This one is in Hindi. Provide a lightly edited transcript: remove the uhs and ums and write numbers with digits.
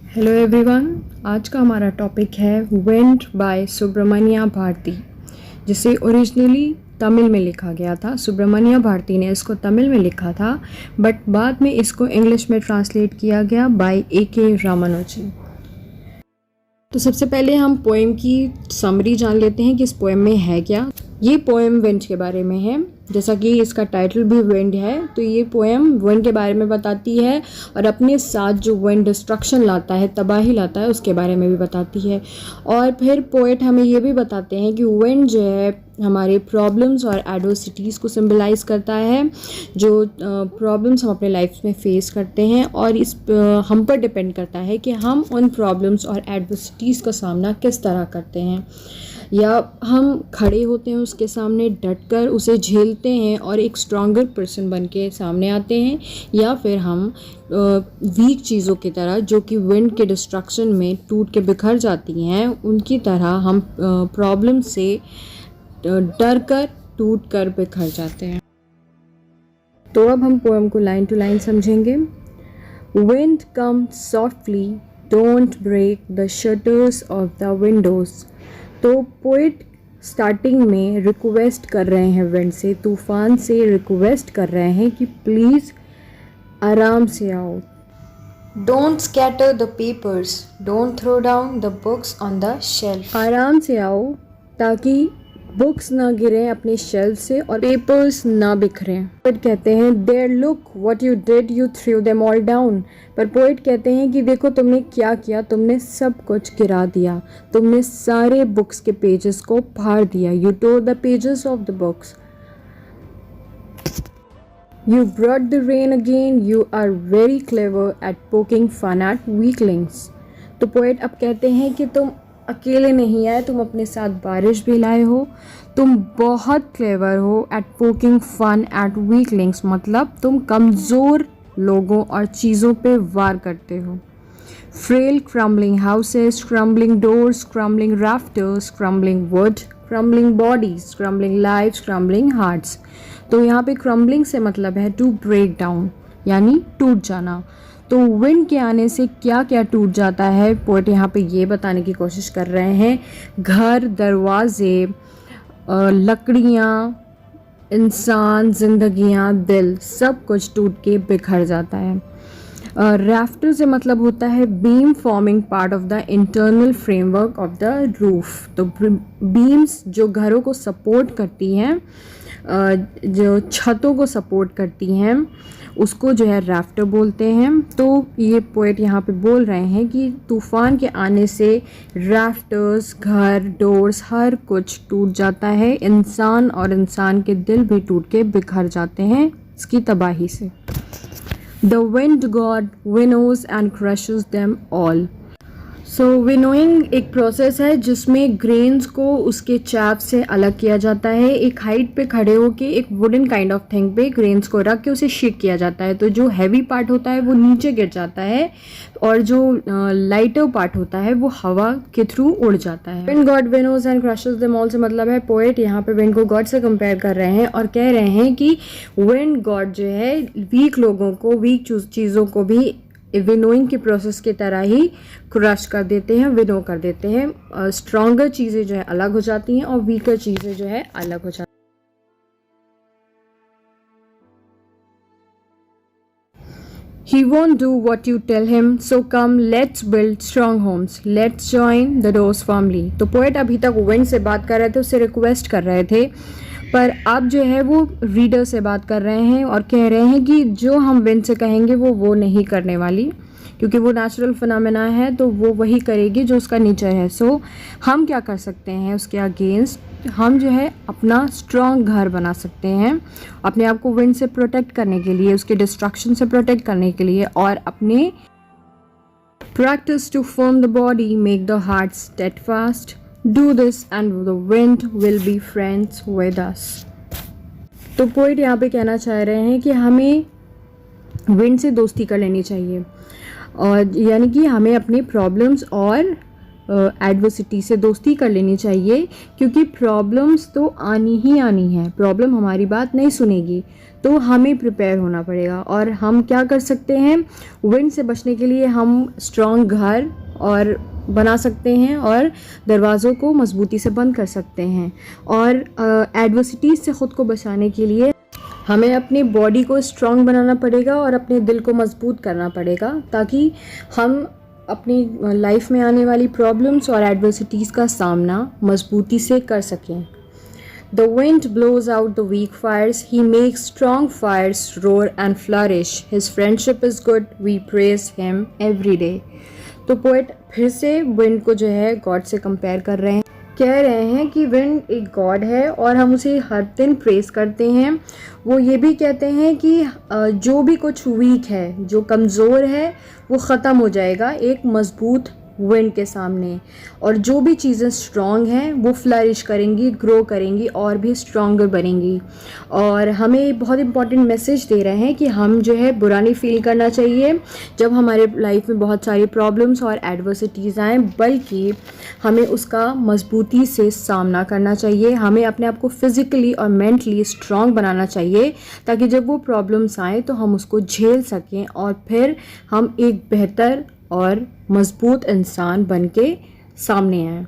Hello everyone. आज का हमारा टॉपिक है विंड बाय सुब्रमण्या भारती, जिसे ओरिजिनली तमिल में लिखा गया था। सुब्रमण्या भारती ने इसको तमिल में लिखा था, बट बाद में इसको इंग्लिश में ट्रांसलेट किया गया बाय A.K. रामानुजन। तो सबसे पहले हम पोएम की समरी जान लेते हैं कि इस पोएम में है क्या। ये पोएम विंड के बारे में है, जैसा कि इसका टाइटल भी विंड है। तो ये पोएम विंड के बारे में बताती है और अपने साथ जो विंड डिस्ट्रक्शन लाता है, तबाही लाता है, उसके बारे में भी बताती है। और फिर पोएट हमें ये भी बताते हैं कि विंड जो है हमारे प्रॉब्लम्स और एडवर्सिटीज़ को सिंबलाइज करता है, जो प्रॉब्लम्स हम अपने लाइफ में फेस करते हैं, और इस हम पर डिपेंड करता है कि हम उन प्रॉब्लम्स और एडवर्सिटीज़ का सामना किस तरह करते हैं। या हम खड़े होते हैं उसके सामने, डटकर उसे झेलते हैं और एक स्ट्रॉन्गर पर्सन बन के सामने आते हैं, या फिर हम वीक चीज़ों की तरह जो कि विंड के डिस्ट्रक्शन में टूट के बिखर जाती हैं, उनकी तरह हम प्रॉब्लम से डर कर टूट कर बिखर जाते हैं। तो अब हम पोएम को लाइन टू लाइन समझेंगे। Wind come softly, don't break the shutters of the windows. तो पोएट स्टार्टिंग में रिक्वेस्ट कर रहे हैं विंड से, तूफान से रिक्वेस्ट कर रहे हैं कि प्लीज़ आराम से आओ। Don't scatter the papers. Don't throw down the books on the shelf. आराम से आओ ताकि बुक्स ना गिरें अपने शेल्फ से और पेपर्स ना बिखरें। पोएट कहते हैं there look what you did, you threw them all down. पर पोएट कहते हैं कि देखो तुमने क्या किया, तुमने सब कुछ गिरा दिया, तुमने सारे बुक्स के पेजेस को फाड़ दिया। You tore the pages of the books. You brought the rain again. You are very clever at poking fun at weaklings. तो पोएट अब कहते हैं कि तुम अकेले नहीं आए, तुम अपने साथ बारिश भी लाए हो। तुम बहुत क्लेवर हो at poking fun at weaklings, मतलब तुम कमज़ोर लोगों और चीज़ों पे वार करते हो। Frail crumbling houses, crumbling doors, crumbling rafters, crumbling wood, crumbling bodies, crumbling lives, crumbling hearts. तो यहाँ पे क्रम्बलिंग से मतलब है टू ब्रेक डाउन, यानी टूट जाना। तो विंड के आने से क्या क्या टूट जाता है, पोएट यहाँ पे ये बताने की कोशिश कर रहे हैं। घर, दरवाजे, लकड़ियाँ, इंसान, जिंदगियाँ, दिल, सब कुछ टूट के बिखर जाता है। राफ्टर से मतलब होता है beam forming part of the internal framework of the roof. तो बीम्स जो घरों को सपोर्ट करती हैं, जो छतों को सपोर्ट करती हैं, उसको जो है राफ्टर बोलते हैं। तो ये पोएट यहाँ पे बोल रहे हैं कि तूफ़ान के आने से राफ्टर्स, घर, डोर्स, हर कुछ टूट जाता है। इंसान और इंसान के दिल भी टूट के बिखर जाते हैं इसकी तबाही से। The wind god winnows and crushes them all. So winnowing एक प्रोसेस है जिसमें ग्रेन्स को उसके चैप से अलग किया जाता है। एक हाइट पे खड़े होके एक वुडन काइंड ऑफ थिंग पे ग्रेन्स को रख के उसे शेक किया जाता है। तो जो हैवी पार्ट होता है वो नीचे गिर जाता है और जो लाइटर पार्ट होता है वो हवा के थ्रू उड़ जाता है। Wind god winnows and crushes them all से मतलब है, पोएट यहाँ पे विंड को गॉड से कंपेयर कर रहे हैं और कह रहे हैं कि विंड गॉड जो है वीक लोगों को, वीक चीज़ों को भी विनोइंग के प्रोसेस की तरह ही क्रश कर देते हैं, विनो कर देते हैं। स्ट्रॉन्गर चीज़ें जो है अलग हो जाती हैं और वीकर चीज़ें जो है अलग हो जाती हैं। He won't do what you tell him, so come let's build strong homes, let's join the doors firmly. तो पोएट अभी तक विंड से बात कर रहे थे, उससे रिक्वेस्ट कर रहे थे, पर अब जो है वो रीडर से बात कर रहे हैं और कह रहे हैं कि जो हम विंड से कहेंगे वो नहीं करने वाली, क्योंकि वो नेचुरल फिनोमेना है, तो वो वही करेगी जो उसका नेचर है। सो हम क्या कर सकते हैं उसके अगेंस्ट, हम जो है अपना स्ट्रॉन्ग घर बना सकते हैं अपने आप को विंड से प्रोटेक्ट करने के लिए, उसके डिस्ट्रक्शन से प्रोटेक्ट करने के लिए, और अपने practice to form the body, make the heart steadfast, do this and the wind will be friends with us. तो पोएट यहाँ पे कहना चाह रहे हैं कि हमें विंड से दोस्ती कर लेनी चाहिए, और यानी कि हमें अपने प्रॉब्लम्स और एडवर्सिटी से दोस्ती कर लेनी चाहिए, क्योंकि प्रॉब्लम्स तो आनी ही आनी है। प्रॉब्लम हमारी बात नहीं सुनेगी, तो हमें प्रिपेयर होना पड़ेगा। और हम क्या कर सकते हैं, विंड से बचने के लिए हम स्ट्रॉन्ग घर और बना सकते हैं और दरवाज़ों को मजबूती से बंद कर सकते हैं। और एडवर्सिटीज़ से ख़ुद को बचाने के लिए हमें अपनी बॉडी को स्ट्रॉन्ग बनाना पड़ेगा और अपने दिल को मजबूत करना पड़ेगा, ताकि हम अपनी लाइफ में आने वाली प्रॉब्लम्स और एडवर्सिटीज़ का सामना मजबूती से कर सकें। The wind blows out the weak fires, he makes strong fires roar and flourish. His friendship is good, we praise him every day. तो पोएट फिर से विंड को जो है गॉड से कंपेयर कर रहे हैं, कह रहे हैं कि विंड एक गॉड है और हम उसे हर दिन प्रेस करते हैं। वो ये भी कहते हैं कि जो भी कुछ वीक है, जो कमज़ोर है, वो ख़त्म हो जाएगा एक मज़बूत विंड के सामने, और जो भी चीज़ें स्ट्रॉन्ग हैं वो फ्लरिश करेंगी, ग्रो करेंगी और भी स्ट्रॉन्गर बनेंगी। और हमें बहुत इंपॉर्टेंट मैसेज दे रहे हैं कि हम जो है बुरा नहीं फील करना चाहिए जब हमारे लाइफ में बहुत सारी प्रॉब्लम्स और एडवर्सिटीज़ आएँ, बल्कि हमें उसका मजबूती से सामना करना चाहिए। हमें अपने आप को फिज़िकली और मेंटली स्ट्रॉन्ग बनाना चाहिए, ताकि जब वो प्रॉब्लम्स आएँ तो हम उसको झेल सकें और फिर हम एक बेहतर और मज़बूत इंसान बन के सामने आएँ।